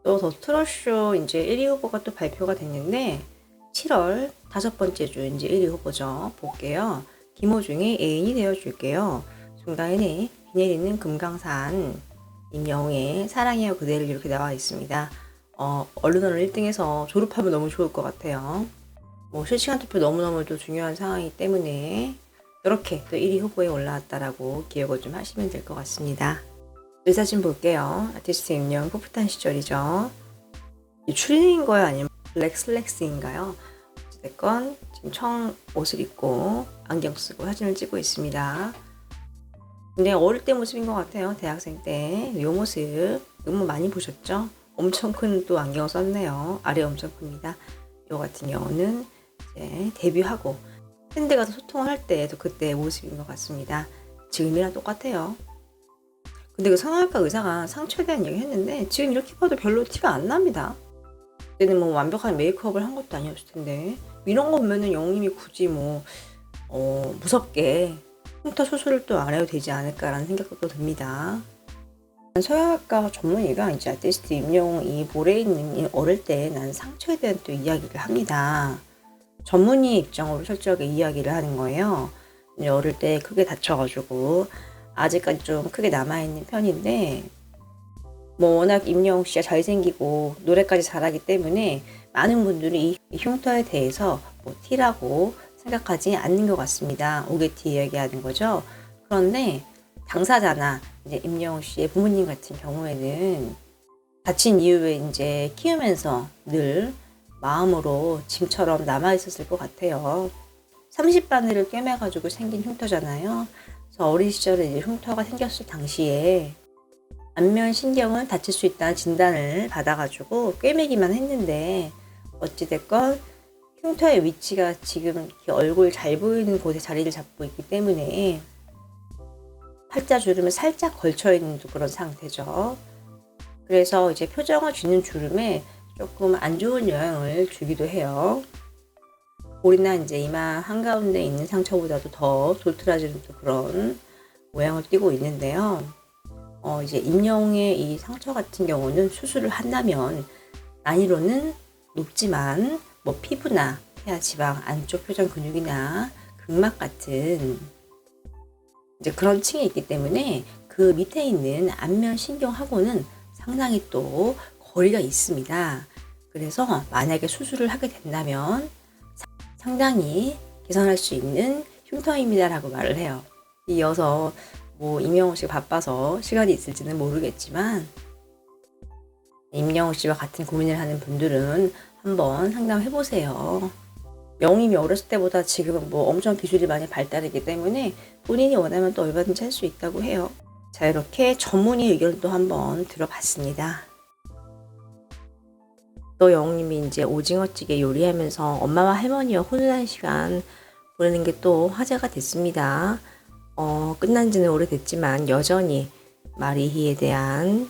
또 더 트롯쇼 이제 1위 후보가 또 발표가 됐는데 7월 5번째 주 이제 1위 후보죠. 볼게요. 김호중의 애인이 되어줄게요. 중간에 비 내리는 금강산, 임영웅의 사랑해요 그대를 이렇게 나와 있습니다. 언론을 1등해서 졸업하면 너무 좋을 것 같아요. 뭐 실시간 투표 너무너무 또 중요한 상황이기 때문에 이렇게 또 1위 후보에 올라왔다라고 기억을 좀 하시면 될 것 같습니다. 이 사진 볼게요. 아티스트 임영웅 풋풋한 시절이죠. 추리닝인 거예요? 아니면 블랙슬랙스인가요? 어쨌건 지금 청 옷을 입고 안경 쓰고 사진을 찍고 있습니다. 근데 어릴 때 모습인 것 같아요. 대학생 때. 이 모습 너무 많이 보셨죠? 엄청 큰 또 안경을 썼네요. 아래 엄청 큽니다. 이 같은 경우는 이제 데뷔하고 팬들 가서 소통을 할 때도 그때 모습인 것 같습니다. 지금이랑 똑같아요. 근데 그 성형외과 의사가 상처에 대한 얘기 했는데 지금 이렇게 봐도 별로 티가 안 납니다. 그때는 뭐 완벽한 메이크업을 한 것도 아니었을 텐데 이런 거 보면은 영웅님이 굳이 무섭게 흉터 수술을 또 안 해도 되지 않을까라는 생각도 또 듭니다. 성형외과 전문의가 이제 아티스트 임영웅 이 볼에 있는 이 어릴 때 난 상처에 대한 또 이야기를 합니다. 전문의의 입장으로 철저하게 이야기를 하는 거예요. 어릴 때 크게 다쳐가지고 아직까지 좀 크게 남아있는 편인데 뭐 워낙 임영웅 씨가 잘생기고 노래까지 잘하기 때문에 많은 분들이 이 흉터에 대해서 뭐 티라고 생각하지 않는 것 같습니다. 오게티 이야기하는 거죠. 그런데 당사자나 이제 임영웅 씨의 부모님 같은 경우에는 다친 이후에 이제 키우면서 늘 마음으로 짐처럼 남아있었을 것 같아요. 30바늘을 꿰매가지고 생긴 흉터잖아요. 그래서 어린 시절에 이제 흉터가 생겼을 당시에 안면 신경을 다칠 수 있다는 진단을 받아가지고 꿰매기만 했는데 어찌됐건 흉터의 위치가 지금 얼굴 잘 보이는 곳에 자리를 잡고 있기 때문에 팔자주름에 살짝 걸쳐있는 그런 상태죠. 그래서 이제 표정을 쥐는 주름에 조금 안 좋은 영향을 주기도 해요. 볼이나 이제 이마 한가운데 있는 상처보다도 더 도드라지는 또 그런 모양을 띠고 있는데요. 이제 임영웅의 이 상처 같은 경우는 수술을 한다면 난이도는 높지만 뭐 피부나 태아 지방 안쪽 표정 근육이나 근막 같은 이제 그런 층이 있기 때문에 그 밑에 있는 안면 신경하고는 상당히 또 거리가 있습니다. 그래서 만약에 수술을 하게 된다면 상당히 개선할 수 있는 흉터입니다라고 말을 해요. 이어서 뭐 임영웅 씨가 바빠서 시간이 있을지는 모르겠지만 임영웅 씨와 같은 고민을 하는 분들은 한번 상담해 보세요. 영웅님이 어렸을 때보다 지금은 뭐 엄청 기술이 많이 발달했기 때문에 본인이 원하면 또 얼마든지 할 수 있다고 해요. 자, 이렇게 전문의 의견도 한번 들어봤습니다. 또 영웅님이 이제 오징어찌개 요리하면서 엄마와 할머니와 훈훈한 시간 보내는 게 또 화제가 됐습니다. 끝난 지는 오래됐지만 여전히 마리희에 대한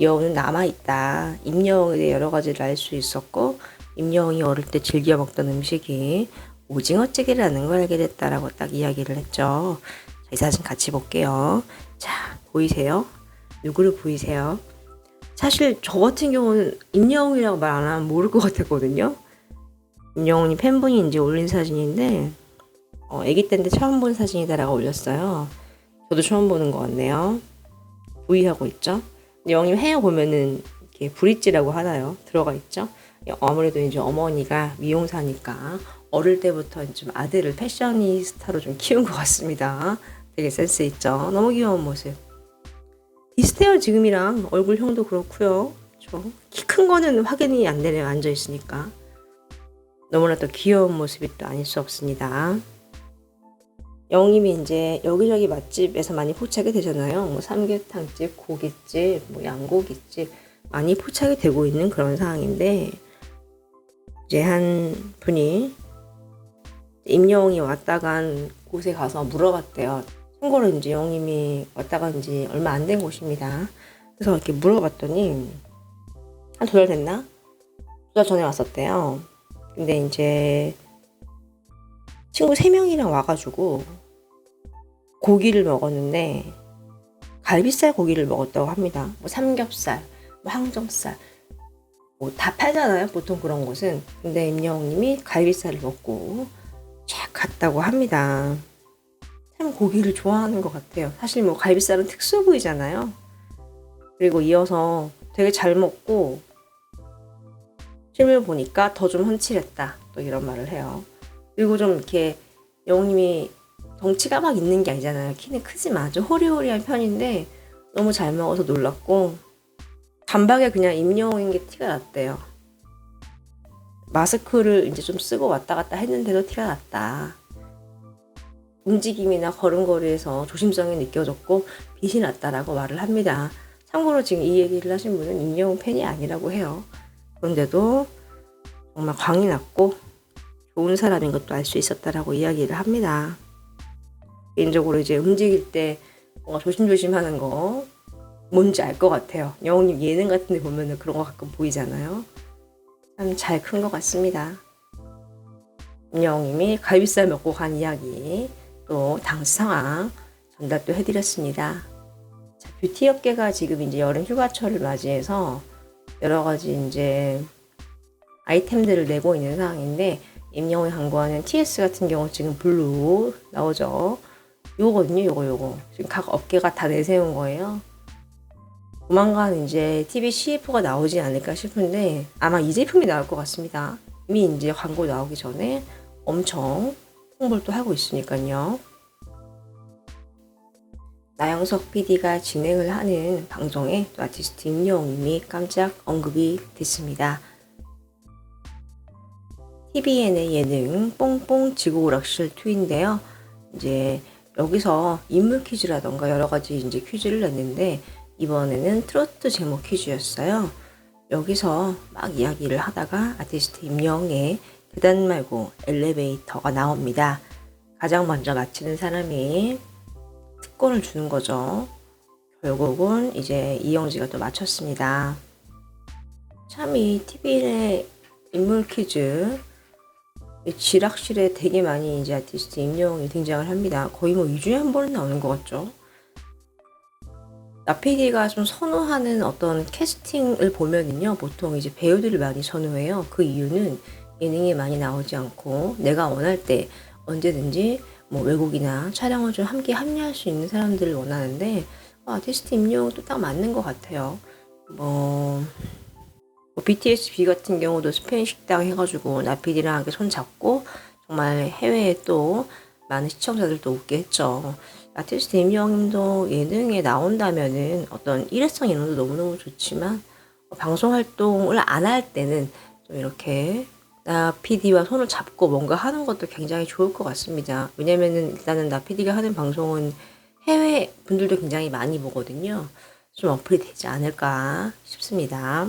여운은 남아있다. 임영웅에 대해 여러 가지를 알 수 있었고 임영웅이 어릴 때 즐겨 먹던 음식이 오징어찌개라는 걸 알게 됐다라고 딱 이야기를 했죠. 자, 이 사진 같이 볼게요. 자, 보이세요? 누구를 보이세요? 사실 저 같은 경우는 임영웅이라고 말 안 하면 모를 것 같았거든요. 임영웅이 팬분이 이제 올린 사진인데 아기 때인데 처음 본 사진이다라고 올렸어요. 저도 처음 보는 것 같네요. 부위하고 있죠. 영웅님 헤어 보면은 이렇게 브릿지라고 하나요? 들어가 있죠. 아무래도 이제 어머니가 미용사니까 어릴 때부터 좀 아들을 패셔니스타로 좀 키운 것 같습니다. 되게 센스 있죠. 너무 귀여운 모습. 비슷해요 지금이랑 얼굴형도 그렇고요. 키 큰 거는 확인이 안 되네요. 앉아 있으니까. 너무나 또 귀여운 모습이 또 아닐 수 없습니다. 영웅님이 이제 여기저기 맛집에서 많이 포착이 되잖아요. 뭐 삼계탕집, 고깃집, 뭐 양고깃집 많이 포착이 되고 있는 그런 상황인데 이제 한 분이 임영웅이 왔다 간 곳에 가서 물어봤대요. 참고로 이제 영웅님이 왔다 간 지 얼마 안 된 곳입니다. 그래서 이렇게 물어봤더니 한 2달 됐나? 2달 전에 왔었대요. 근데 이제 친구 3명이랑 와가지고 고기를 먹었는데 갈비살 고기를 먹었다고 합니다. 뭐 삼겹살, 뭐 항정살, 뭐 다 팔잖아요. 보통 그런 곳은. 근데 임영웅님이 갈비살을 먹고 쫙 갔다고 합니다. 참 고기를 좋아하는 것 같아요. 사실 뭐 갈비살은 특수 부위잖아요. 그리고 이어서 되게 잘 먹고 실물 보니까 더 좀 훤칠했다. 또 이런 말을 해요. 그리고 좀 이렇게 영웅님이 덩치가 막 있는 게 아니잖아요. 키는 크지만 아주 호리호리한 편인데 너무 잘 먹어서 놀랐고 단박에 그냥 임영웅인 게 티가 났대요. 마스크를 이제 좀 쓰고 왔다 갔다 했는데도 티가 났다. 움직임이나 걸음걸이에서 조심성이 느껴졌고 빛이 났다라고 말을 합니다. 참고로 지금 이 얘기를 하신 분은 임영웅 팬이 아니라고 해요. 그런데도 정말 광이 났고 좋은 사람인 것도 알 수 있었다라고 이야기를 합니다. 개인적으로 이제 움직일 때 뭔가 조심조심 하는 거 뭔지 알 것 같아요. 영웅님 예능 같은 데 보면은 그런 거 가끔 보이잖아요. 참 잘 큰 것 같습니다. 임영웅님이 갈비살 먹고 간 이야기 또 당시 상황 전달도 해드렸습니다. 자, 뷰티 업계가 지금 이제 여름 휴가철을 맞이해서 여러 가지 이제 아이템들을 내고 있는 상황인데 임영웅이 광고하는 TS 같은 경우 지금 블루 나오죠. 요거거든요. 요거 지금 각 업계가 다 내세운 거예요. 조만간 이제 TV CF가 나오지 않을까 싶은데 아마 이 제품이 나올 것 같습니다. 이미 이제 광고 나오기 전에 엄청 홍보를 또 하고 있으니까요. 나영석 PD가 진행을 하는 방송에 또 아티스트 임영웅님이 깜짝 언급이 됐습니다. TVN의 예능 뽕뽕 지구오락실 2인데요. 이제 여기서 인물 퀴즈라던가 여러 가지 이제 퀴즈를 냈는데 이번에는 트로트 제목 퀴즈였어요. 여기서 막 이야기를 하다가 아티스트 임영웅의 계단 말고 엘리베이터가 나옵니다. 가장 먼저 맞히는 사람이 특권을 주는 거죠. 결국은 이제 이영지가 또 맞췄습니다. 참 이 TVN의 인물 퀴즈 지락실에 되게 많이 이제 아티스트 임영웅이 등장을 합니다. 거의 뭐 2주에 한 번은 나오는 것 같죠. 나PD가 좀 선호하는 어떤 캐스팅을 보면은요, 보통 이제 배우들을 많이 선호해요. 그 이유는 예능에 많이 나오지 않고 내가 원할 때 언제든지 뭐 외국이나 촬영을 좀 함께 합류할 수 있는 사람들을 원하는데 아티스트 임영웅도 딱 맞는 것 같아요. 뭐 BTS B 같은 경우도 스페인 식당 해가지고 나PD랑 이렇게 손 잡고 정말 해외에 또 많은 시청자들도 웃게 했죠. 아티스트 임영웅도 예능에 나온다면은 어떤 일회성 예능도 너무너무 좋지만 방송 활동을 안 할 때는 좀 이렇게 나PD와 손을 잡고 뭔가 하는 것도 굉장히 좋을 것 같습니다. 왜냐면은 일단은 나PD가 하는 방송은 해외 분들도 굉장히 많이 보거든요. 좀 어플이 되지 않을까 싶습니다.